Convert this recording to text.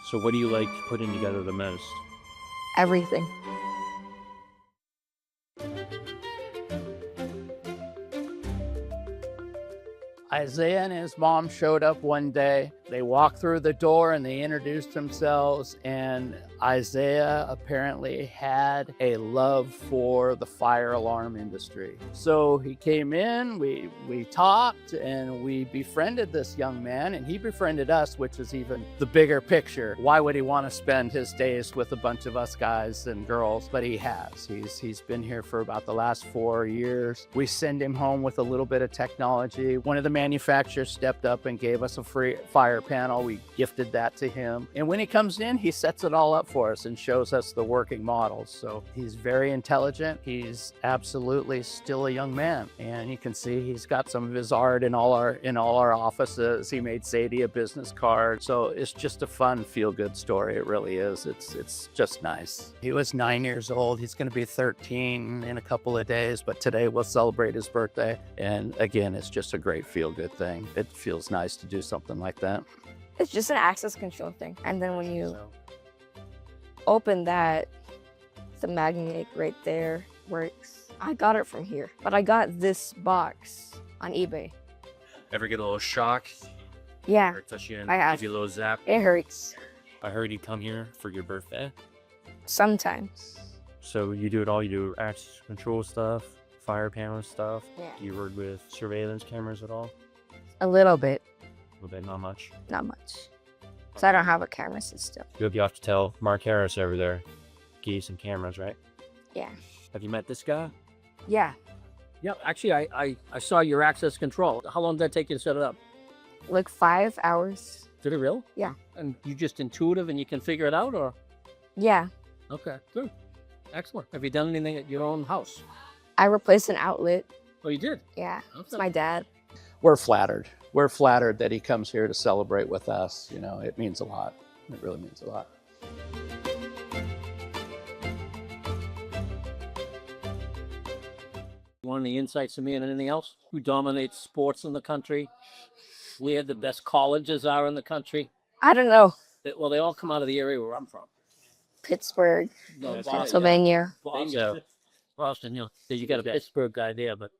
So what do you like putting together the most? Everything. Isaiah and his mom showed up one day. They walked through the door and they introduced themselves, and Isaiah apparently had a love for the fire alarm industry. So he came in, we talked, and we befriended this young man, and he befriended us, which is even the bigger picture. Why would he want to spend his days with a bunch of us guys and girls? But he has. He's been here for about the last 4 years. We send him home with a little bit of technology. One of the manufacturers stepped up and gave us a free fire panel. We gifted that to him. And when he comes in, he sets it all up for us and shows us the working models. So he's very intelligent. He's absolutely still a young man. And you can see he's got some of his art in all our offices. He made Sadie a business card. So it's just a fun, feel-good story. It really is. It's just nice. He was 9 years old. He's going to be 13 in a couple of days, but today we'll celebrate his birthday. And again, it's just a great feel-good thing. It feels nice to do something like that. It's just an access control thing. And then when you open that, the magnet right there works. I got it from here, but I got this box on eBay. Ever get a little shock? Yeah, Or touch you and I have. give you a little zap? It hurts I heard you come here for your birthday. sometimes. So you do it all. You do access control stuff, fire panel stuff. Yeah. Do you work with surveillance cameras at all? A little bit, A little bit, not much. not much. So I don't have a camera system. You have to tell Mark Harris over there, get you some cameras, right? Yeah. Have you met this guy? Yeah, Yeah, actually, I saw your access control. How long did that take you to set it up? like 5 hours. Did it real? Yeah. And you just intuitive and you can figure it out, or? Yeah, Okay, good. Excellent. Have you done anything at your own house? I replaced an outlet. Oh, you did? Yeah, it's Okay. my dad. We're flattered. We're flattered that he comes here to celebrate with us. You know, it means a lot. It really means a lot. You want any insights from me and anything else? Who dominates sports in the country? Where the best colleges are in the country? I don't know. Well, they all come out of the area where I'm from. Pittsburgh, No, That's Boston, Pennsylvania. Boston, you know, you got a Pittsburgh guy there, but